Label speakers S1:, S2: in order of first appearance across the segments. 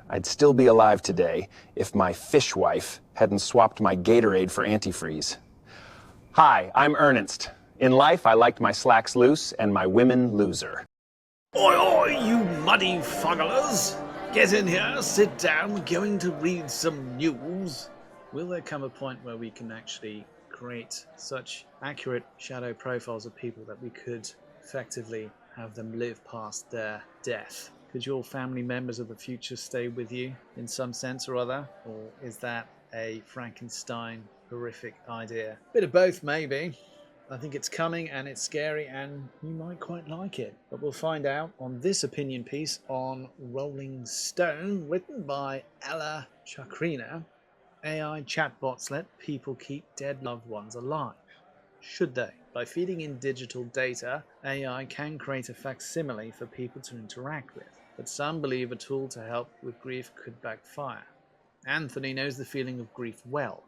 S1: I'd still be alive today if my fish wife hadn't swapped my Gatorade for antifreeze. Hi, I'm Ernest. In life, I liked my slacks loose and my women loser.
S2: Oi, oi, you muddy fugglers! Get in here, sit down, we're going to read some news. Will there come a point where we can actually create such accurate shadow profiles of people that we could effectively have them live past their death? Could your family members of the future stay with you in some sense or other? Or is that a Frankenstein horrific idea? Bit of both, maybe. I think it's coming and it's scary and you might quite like it. But we'll find out on this opinion piece on Rolling Stone, written by Ella Chakrina. AI chatbots let people keep dead loved ones alive. Should they? By feeding in digital data, AI can create a facsimile for people to interact with. But some believe a tool to help with grief could backfire. Anthony knows the feeling of grief well.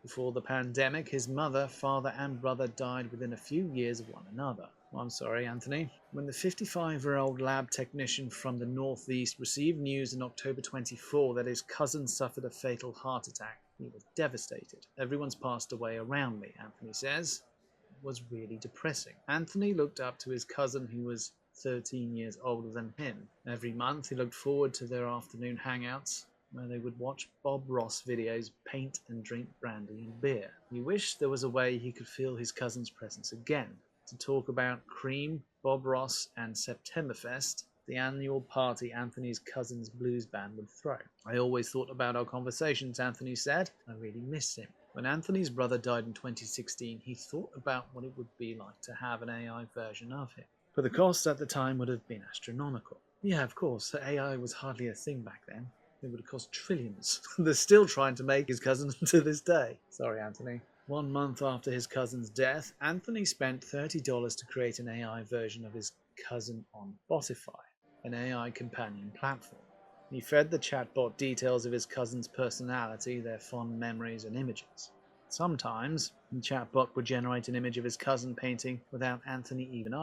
S2: Before the pandemic, his mother, father and brother died within a few years of one another. I'm sorry, Anthony. When the 55-year-old lab technician from the Northeast received news in October 24 that his cousin suffered a fatal heart attack, he was devastated. Everyone's passed away around me, Anthony says. It was really depressing. Anthony looked up to his cousin who was 13 years older than him. Every month he looked forward to their afternoon hangouts, where they would watch Bob Ross videos, paint and drink brandy and beer. He wished there was a way he could feel his cousin's presence again, to talk about Cream, Bob Ross and Septemberfest, the annual party Anthony's cousin's blues band would throw. I always thought about our conversations, Anthony said. I really miss him. When Anthony's brother died in 2016, he thought about what it would be like to have an AI version of him. But the cost at the time would have been astronomical. Yeah, of course, the AI was hardly a thing back then. It would have cost trillions. They're still trying to make his cousin to this day. Sorry, Anthony. 1 month after his cousin's death, Anthony spent $30 to create an AI version of his cousin on Spotify, an AI companion platform. He fed the chatbot details of his cousin's personality, their fond memories and images. Sometimes, the chatbot would generate an image of his cousin painting without Anthony even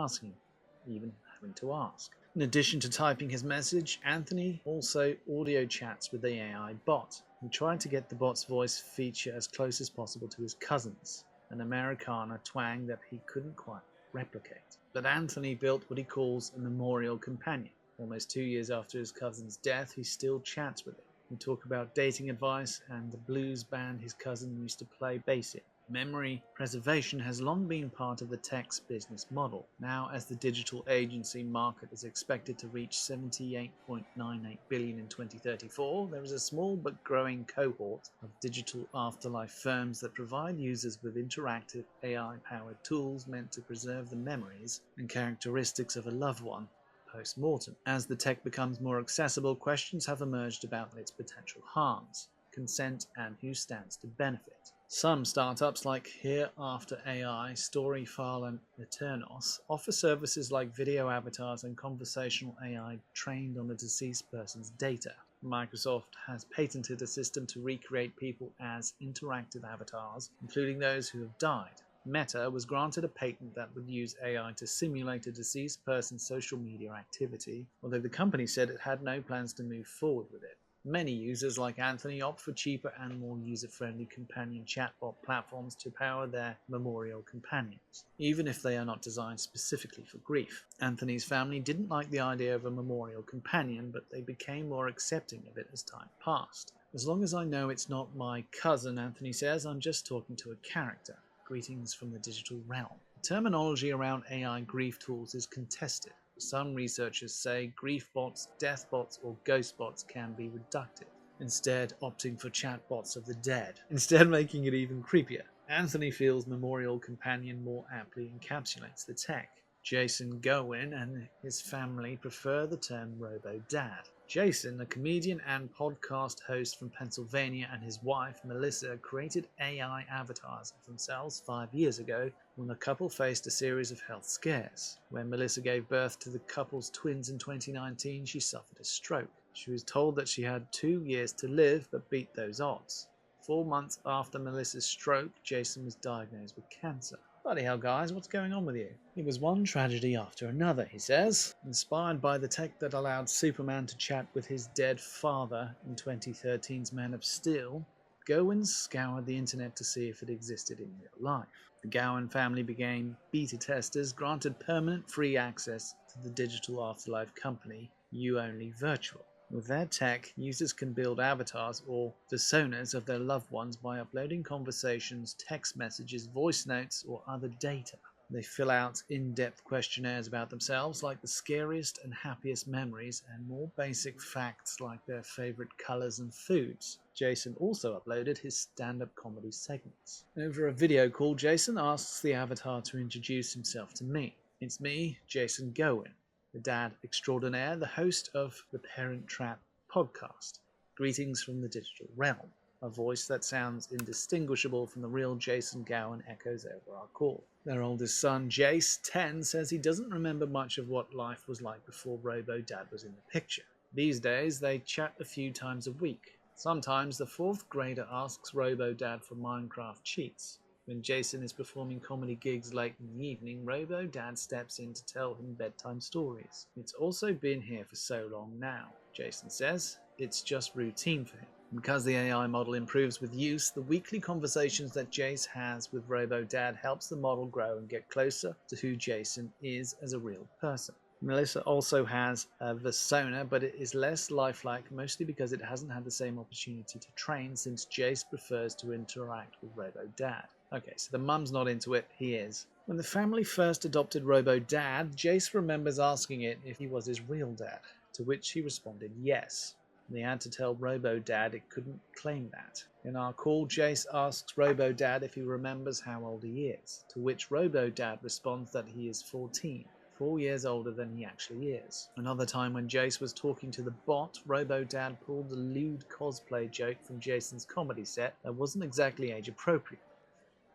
S2: having to ask. In addition to typing his message, Anthony also audio chats with the AI bot. He tried to get the bot's voice feature as close as possible to his cousin's, an Americana twang that he couldn't quite replicate. But Anthony built what he calls a memorial companion. Almost 2 years after his cousin's death, he still chats with it. We talk about dating advice and the blues band his cousin used to play bass in. Memory preservation has long been part of the tech's business model. Now, as the digital agency market is expected to reach $78.98 billion in 2034, there is a small but growing cohort of digital afterlife firms that provide users with interactive AI-powered tools meant to preserve the memories and characteristics of a loved one post-mortem. As the tech becomes more accessible, questions have emerged about its potential harms, consent, and who stands to benefit. Some startups like Hereafter AI, Storyfile, and Eternos offer services like video avatars and conversational AI trained on the deceased person's data. Microsoft has patented a system to recreate people as interactive avatars, including those who have died. Meta was granted a patent that would use AI to simulate a deceased person's social media activity, although the company said it had no plans to move forward with it. Many users like Anthony opt for cheaper and more user-friendly companion chatbot platforms to power their memorial companions, even if they are not designed specifically for grief. Anthony's family didn't like the idea of a memorial companion, but they became more accepting of it as time passed. As long as I know it's not my cousin, Anthony says, I'm just talking to a character. Greetings from the digital realm. The terminology around AI grief tools is contested. Some researchers say grief bots, death bots, or ghost bots can be reductive, instead opting for chatbots of the dead, instead making it even creepier. Anthony feels memorial companion more aptly encapsulates the tech. Jason Gowen and his family prefer the term Robo-Dad. Jason, a comedian and podcast host from Pennsylvania, and his wife, Melissa, created AI avatars of themselves 5 years ago when the couple faced a series of health scares. When Melissa gave birth to the couple's twins in 2019, she suffered a stroke. She was told that she had 2 years to live, but beat those odds. 4 months after Melissa's stroke, Jason was diagnosed with cancer. Bloody hell, guys, what's going on with you? It was one tragedy after another, he says. Inspired by the tech that allowed Superman to chat with his dead father in 2013's Man of Steel, Gowan scoured the internet to see if it existed in real life. The Gowan family became beta testers, granted permanent free access to the digital afterlife company, You Only Virtual. With their tech, users can build avatars or personas of their loved ones by uploading conversations, text messages, voice notes, or other data. They fill out in-depth questionnaires about themselves, like the scariest and happiest memories, and more basic facts like their favorite colors and foods. Jason also uploaded his stand-up comedy segments. Over a video call, Jason asks the avatar to introduce himself to me. It's me, Jason Gowan, the dad extraordinaire, the host of the Parent Trap podcast. Greetings from the digital realm. A voice that sounds indistinguishable from the real Jason Gowan echoes over our call. Their oldest son, Jace, 10, says he doesn't remember much of what life was like before Robo-Dad was in the picture. These days, they chat a few times a week. Sometimes the 4th grader asks Robo-Dad for Minecraft cheats. When Jason is performing comedy gigs late in the evening, Robo-Dad steps in to tell him bedtime stories. It's also been here for so long now, Jason says. It's just routine for him. Because the AI model improves with use, the weekly conversations that Jace has with Robo-Dad helps the model grow and get closer to who Jason is as a real person. Melissa also has a persona, but it is less lifelike, mostly because it hasn't had the same opportunity to train since Jace prefers to interact with Robo-Dad. Okay, so the mum's not into it, he is. When the family first adopted Robo-Dad, Jace remembers asking it if he was his real dad, to which he responded yes. They had to tell Robo-Dad it couldn't claim that. In our call, Jace asks Robo-Dad if he remembers how old he is, to which Robo-Dad responds that he is 14, 4 years older than he actually is. Another time when Jace was talking to the bot, Robo-Dad pulled a lewd cosplay joke from Jason's comedy set that wasn't exactly age appropriate.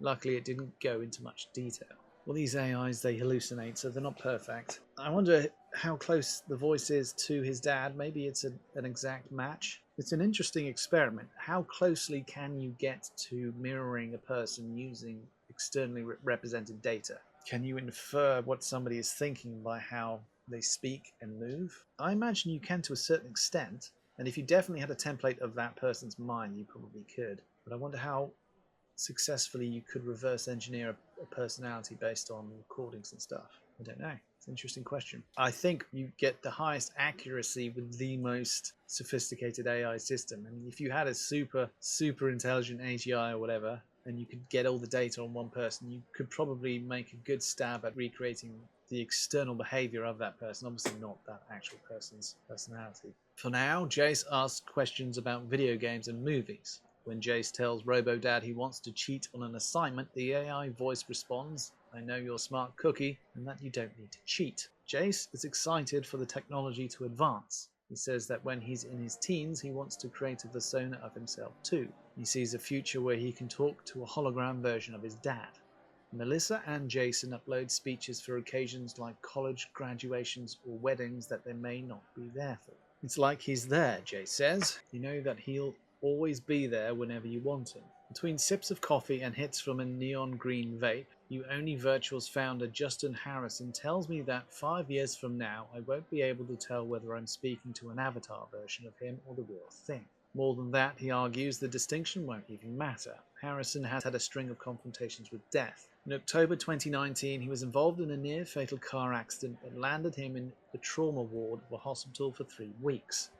S2: Luckily, it didn't go into much detail. Well, these AIs, they hallucinate, so they're not perfect. I wonder how close the voice is to his dad. Maybe it's an exact match. It's an interesting experiment. How closely can you get to mirroring a person using externally represented data? Can you infer what somebody is thinking by how they speak and move? I imagine you can to a certain extent, and if you definitely had a template of that person's mind, you probably could. But I wonder how successfully you could reverse engineer a personality based on recordings and stuff. I don't know. It's an interesting question. I think you get the highest accuracy with the most sophisticated AI system. I mean, if you had a super intelligent AGI or whatever, and you could get all the data on one person, you could probably make a good stab at recreating the external behavior of that person, obviously not that actual person's personality. For now, Jace asks questions about video games and movies. When Jace tells Robo-Dad he wants to cheat on an assignment, the AI voice responds, "I know you're a smart cookie, and that you don't need to cheat." Jace is excited for the technology to advance. He says that when he's in his teens, he wants to create a persona of himself too. He sees a future where he can talk to a hologram version of his dad. Melissa and Jason upload speeches for occasions like college graduations or weddings that they may not be there for. It's like he's there, Jace says. You know that he'll always be there whenever you want him. Between sips of coffee and hits from a neon green vape, You Only Virtual's founder Justin Harrison tells me that 5 years from now I won't be able to tell whether I'm speaking to an avatar version of him or the real thing. More than that, he argues the distinction won't even matter. Harrison has had a string of confrontations with death. In October 2019, he was involved in a near-fatal car accident that landed him in the trauma ward of a hospital for 3 weeks.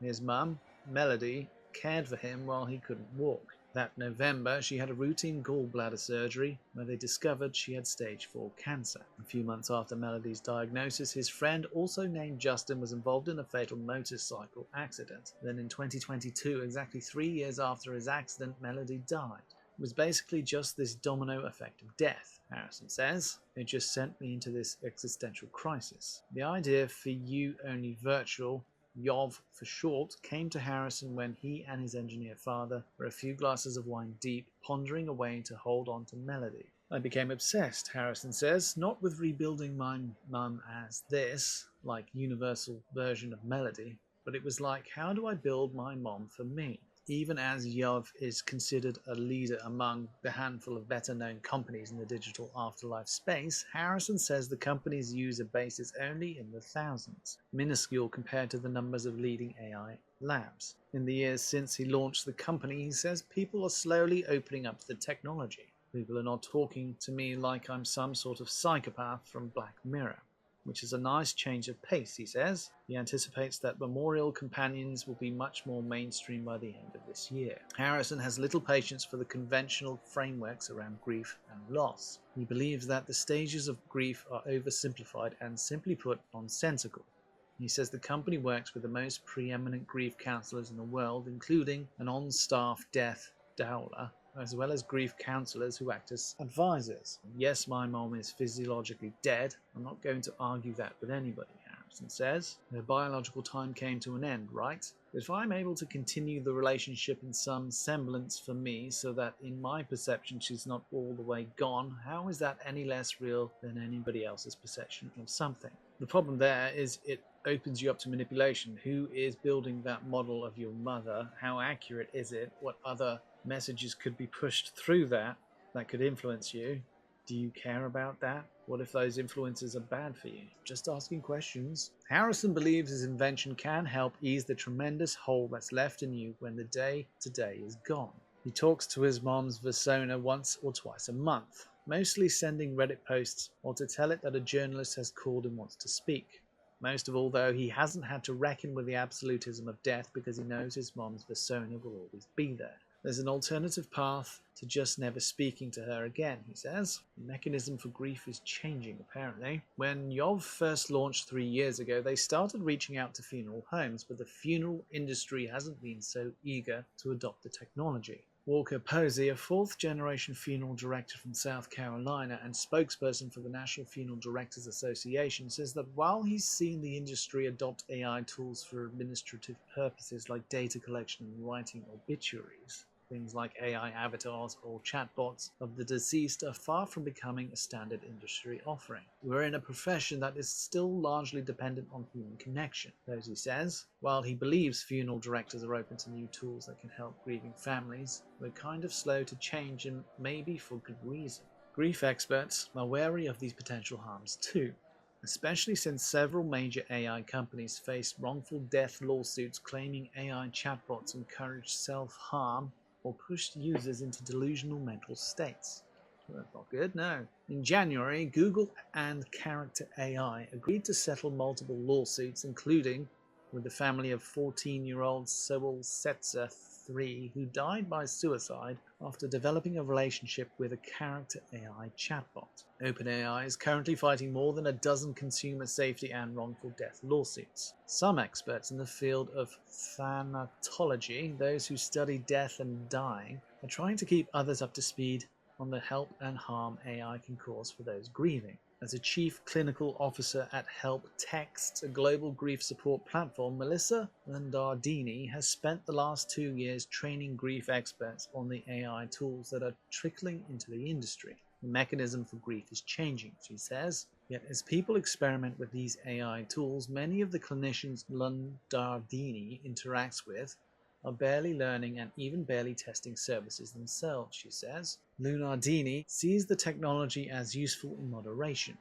S2: His mum, Melody, cared for him while he couldn't walk. That November, she had a routine gallbladder surgery where they discovered she had stage 4 cancer. A few months after Melody's diagnosis, his friend, also named Justin, was involved in a fatal motorcycle accident. Then in 2022, exactly 3 years after his accident, Melody died. It was basically just this domino effect of death, Harrison says. It just sent me into this existential crisis. The idea for You Only Virtual, YOV for short, came to Harrison when he and his engineer father were a few glasses of wine deep, pondering a way to hold on to Melody. I became obsessed, Harrison says, not with rebuilding my mum as this, like universal version of Melody, but it was like, how do I build my mom for me? even as Yov is considered a leader among the handful of better-known companies in the digital afterlife space, Harrison says the company's user base is only in the thousands, minuscule compared to the numbers of leading AI labs. In the years since he launched the company, he says people are slowly opening up to the technology. People are not talking to me like I'm some sort of psychopath from Black Mirror, which is a nice change of pace, he says. He anticipates that memorial companions will be much more mainstream by the end of this year. Harrison has little patience for the conventional frameworks around grief and loss. He believes that the stages of grief are oversimplified and, simply put, nonsensical. He says the company works with the most preeminent grief counselors in the world, including an on-staff death doula, as well as grief counselors who act as advisors. Yes, my mom is physiologically dead. I'm not going to argue that with anybody, Harrison says. Her biological time came to an end, right? But if I'm able to continue the relationship in some semblance for me so that in my perception she's not all the way gone, how is that any less real than anybody else's perception of something? The problem there is it opens you up to manipulation. Who is building that model of your mother? How accurate is it? What other messages could be pushed through that could influence you? Do you care about that? What if those influences are bad for you? Just asking questions. Harrison believes his invention can help ease the tremendous hole that's left in you when the day-to-day is gone. He talks to his mom's persona once or twice a month, mostly sending Reddit posts or to tell it that a journalist has called and wants to speak. Most of all, though, he hasn't had to reckon with the absolutism of death because he knows his mom's persona will always be there. There's an alternative path to just never speaking to her again, he says. The mechanism for grief is changing, apparently. When Yov first launched 3 years ago, they started reaching out to funeral homes, but the funeral industry hasn't been so eager to adopt the technology. Walker Posey, a fourth-generation funeral director from South Carolina and spokesperson for the National Funeral Directors Association, says that while he's seen the industry adopt AI tools for administrative purposes like data collection and writing obituaries, things like AI avatars or chatbots of the deceased are far from becoming a standard industry offering. We're in a profession that is still largely dependent on human connection, Posey says. While he believes funeral directors are open to new tools that can help grieving families, we're kind of slow to change, and maybe for good reason. Grief experts are wary of these potential harms too, especially since several major AI companies face wrongful death lawsuits claiming AI chatbots encourage self-harm or pushed users into delusional mental states. Well, that's not good, no. In January, Google and Character AI agreed to settle multiple lawsuits, including with the family of 14-year-old Sewell Setzer III, who died by suicide after developing a relationship with a Character AI chatbot. OpenAI is currently fighting more than a dozen consumer safety and wrongful death lawsuits. Some experts in the field of thanatology, those who study death and dying, are trying to keep others up to speed on the help and harm AI can cause for those grieving. As a chief clinical officer at Help Texts, a global grief support platform, Melissa Landardini has spent the last 2 years training grief experts on the AI tools that are trickling into the industry. The mechanism for grief is changing, she says. Yet as people experiment with these AI tools, many of the clinicians Landardini interacts with are barely learning and even barely testing services themselves, she says. Lunardini sees the technology as useful in moderation,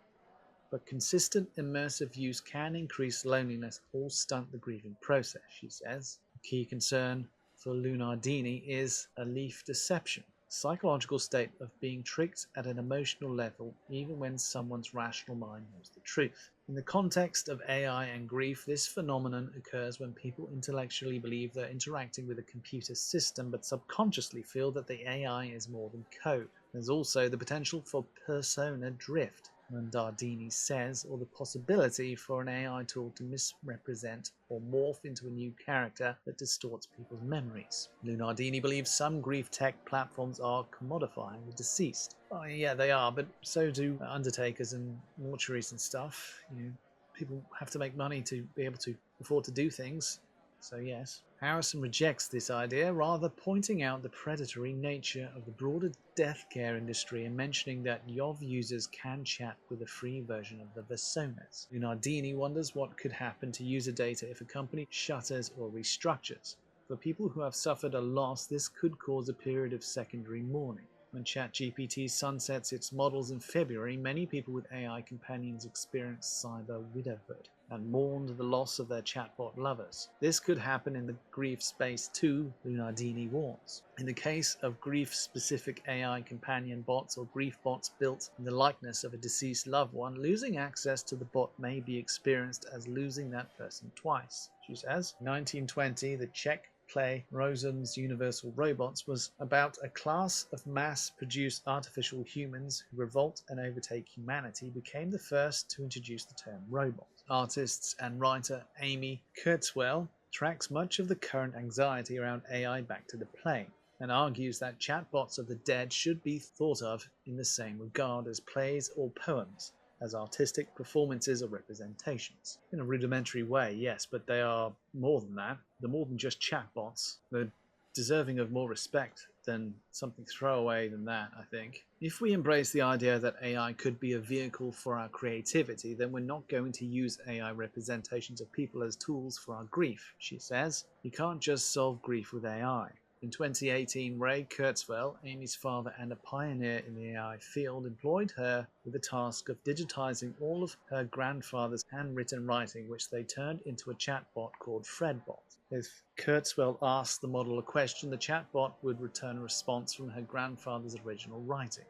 S2: but consistent immersive use can increase loneliness or stunt the grieving process, she says. A key concern for Lunardini is a leaf deception, a psychological state of being tricked at an emotional level even when someone's rational mind knows the truth. In the context of AI and grief, this phenomenon occurs when people intellectually believe they're interacting with a computer system but subconsciously feel that the AI is more than code. There's also the potential for persona drift, Landardini says, or the possibility for an AI tool to misrepresent or morph into a new character that distorts people's memories. Lunardini believes some grief tech platforms are commodifying the deceased. Oh, yeah, they are, but so do undertakers and mortuaries and stuff. People have to make money to be able to afford to do things. So yes. Harrison rejects this idea, rather pointing out the predatory nature of the broader death care industry and mentioning that Yov users can chat with a free version of the personas. Lunardini wonders what could happen to user data if a company shutters or restructures. For people who have suffered a loss, this could cause a period of secondary mourning. When ChatGPT sunsets its models in February, many people with AI companions experienced cyber widowhood and mourned the loss of their chatbot lovers. This could happen in the grief space too, Lunardini warns. In the case of grief-specific AI companion bots or grief bots built in the likeness of a deceased loved one, losing access to the bot may be experienced as losing that person twice. She says, in 1920, the Czech play Rosen's Universal Robots was about a class of mass-produced artificial humans who revolt and overtake humanity, became the first to introduce the term robot. Artist and writer Amy Kurzweil tracks much of the current anxiety around AI back to the play, and argues that chatbots of the dead should be thought of in the same regard as plays or poems, as artistic performances or representations. In a rudimentary way, yes, but they are more than that. They're more than just chatbots. They're deserving of more respect than something throwaway than that, I think. If we embrace the idea that AI could be a vehicle for our creativity, then we're not going to use AI representations of people as tools for our grief, she says. You can't just solve grief with AI. In 2018, Ray Kurzweil, Amy's father and a pioneer in the AI field, employed her with the task of digitizing all of her grandfather's handwritten writing, which they turned into a chatbot called Fredbot. If Kurzweil asked the model a question, the chatbot would return a response from her grandfather's original writing.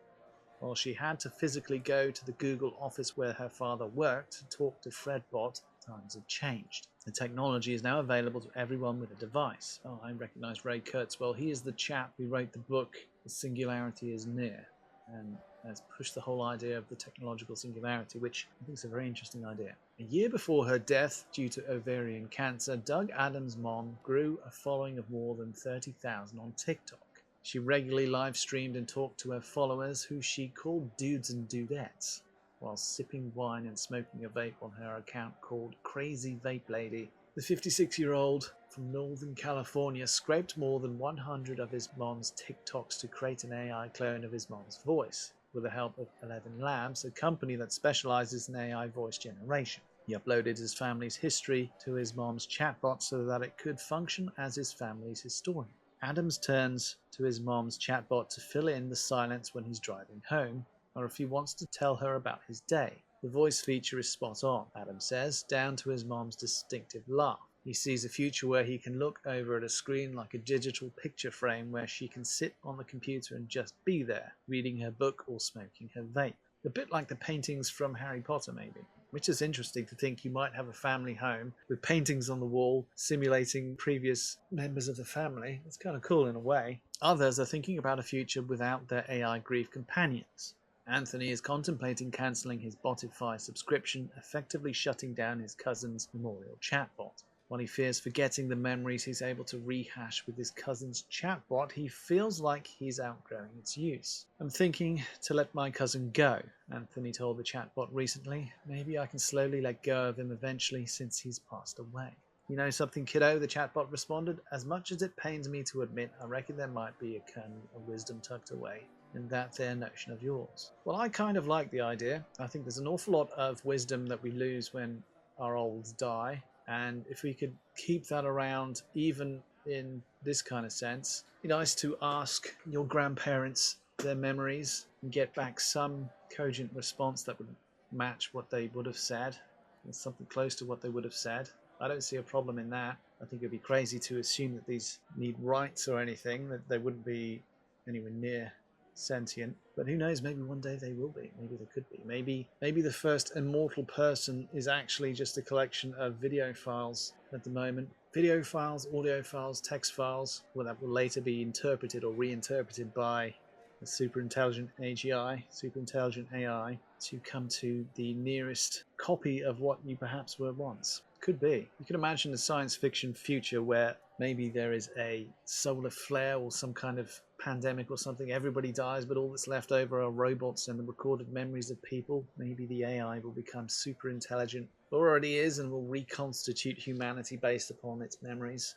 S2: While she had to physically go to the Google office where her father worked to talk to Fredbot, times have changed. The technology is now available to everyone with a device. Oh, I recognize Ray Kurzweil. He is the chap who wrote the book The Singularity is Near, and has pushed the whole idea of the technological singularity, which I think is a very interesting idea. A year before her death due to ovarian cancer, Doug Adams' mom grew a following of more than 30,000 on TikTok. She regularly live streamed and talked to her followers, who she called dudes and dudettes, while sipping wine and smoking a vape on her account called Crazy Vape Lady. The 56-year-old from Northern California scraped more than 100 of his mom's TikToks to create an AI clone of his mom's voice, with the help of 11 Labs, a company that specializes in AI voice generation. He uploaded his family's history to his mom's chatbot so that it could function as his family's historian. Adams turns to his mom's chatbot to fill in the silence when he's driving home, or if he wants to tell her about his day. The voice feature is spot on, Adams says, down to his mom's distinctive laugh. He sees a future where he can look over at a screen like a digital picture frame where she can sit on the computer and just be there, reading her book or smoking her vape. A bit like the paintings from Harry Potter, maybe. Which is interesting to think you might have a family home with paintings on the wall simulating previous members of the family. It's kind of cool in a way. Others are thinking about a future without their AI grief companions. Anthony is contemplating cancelling his Botify subscription, effectively shutting down his cousin's memorial chatbot. While he fears forgetting the memories he's able to rehash with his cousin's chatbot, he feels like he's outgrowing its use. I'm thinking to let my cousin go, Anthony told the chatbot recently. Maybe I can slowly let go of him eventually since he's passed away. You know something, kiddo? The chatbot responded. As much as it pains me to admit, I reckon there might be a kernel of wisdom tucked away in that there notion of yours. Well, I kind of like the idea. I think there's an awful lot of wisdom that we lose when our olds die. And if we could keep that around, even in this kind of sense, it'd be nice to ask your grandparents their memories and get back some cogent response that would match what they would have said, or something close to what they would have said. I don't see a problem in that. I think it'd be crazy to assume that these need rights or anything, that they wouldn't be anywhere near sentient, but who knows, maybe one day they will be, maybe they could be, maybe the first immortal person is actually just a collection of video files at the moment. Video files, audio files, text files, well, that will later be interpreted or reinterpreted by a super intelligent AI to come to the nearest copy of what you perhaps were once. Could be. You can imagine a science fiction future where maybe there is a solar flare or some kind of pandemic or something. Everybody dies, but all that's left over are robots and the recorded memories of people. Maybe the AI will become super intelligent, or already is, and will reconstitute humanity based upon its memories.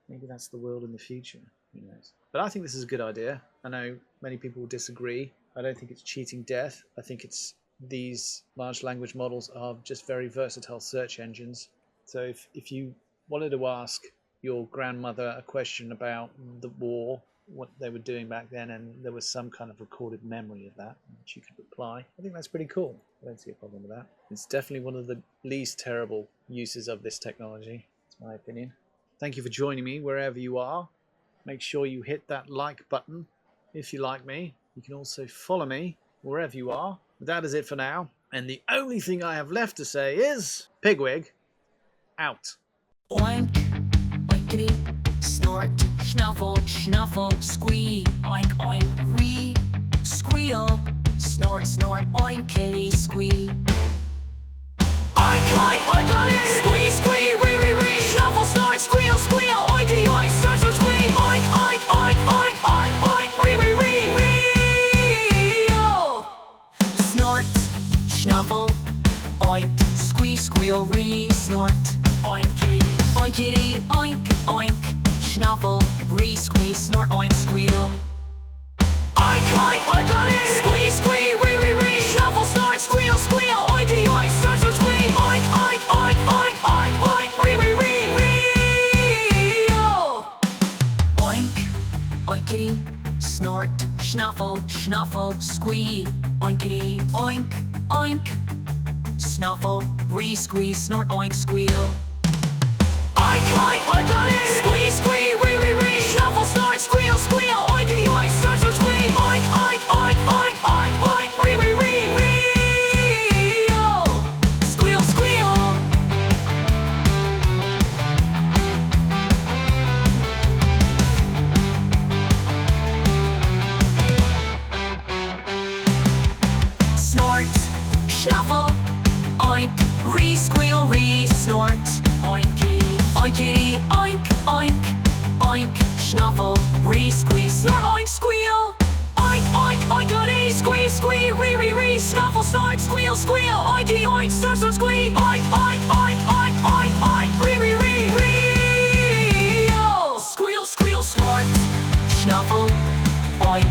S2: Maybe that's the world in the future. Who knows? But I think this is a good idea. I know many people will disagree. I don't think it's cheating death. I think it's these large language models are just very versatile search engines. So if you wanted to ask your grandmother a question about the war, what they were doing back then, and there was some kind of recorded memory of that, which you could reply. I think that's pretty cool. I don't see a problem with that. It's definitely one of the least terrible uses of this technology. That's my opinion. Thank you for joining me wherever you are. Make sure you hit that like button if you like me. You can also follow me wherever you are. But that is it for now. And the only thing I have left to say is Pigwig out.
S3: Oink, oinkity, snort, snuffle, snuffle, squee, oink, oink, ree, squeal, snort, snort, oinkity, squee. Oink, oink, oinkity, squee, squee, ree, ree, ree, snuffle, snort, squeal, squeal, oinky, oink, snort, snort, squee, oink, oink, oink, oink, oink, oink, ree, ree, ree, ree, oh. Snort, snuffle, oink, squee, squeal, ree, snort, oinky, oinkity, oink, oink, snuffle, ree, squee, snort, oink, squeal. Oink, oink, oinkity, squee, squee, ree, ree, ree, snuffle, snort, squeal, squeal, oinky, oink, snort, snort, squee, oink, oink, oink, oink, oink, oink, ree, ree, ree, ree, oh. Oink, oinkity, snort, snuffle, snuffle, squee, oinkity, oink, oink, snuffle, ree, squee, snort, oink, squeal. Oink, oink, oinkity, squee, squee, ree, ree, ree, snuffle, snort, squeal, squeal, oinky, oink, snort, snort, squee, oink, oink, oink, oink, oink, oink, ree, ree, ree, ree, oh. Squeal, squeal. Snort, snuffle, oink, ree, squeal, ree, snort, oinky, oinkity, oink, oink, oink, snuffle, ree, squee, snort, oink, squeal, oink, oink, oinkity, squee, squee, ree, ree, ree, snuffle, snort, squeal, squeal, oinky, oink, snort, snort, squee, oink, oink, oink, oink, oink, oink, ree, ree, ree, ree, oh. Squeal, squeal, snort, snuffle, oink,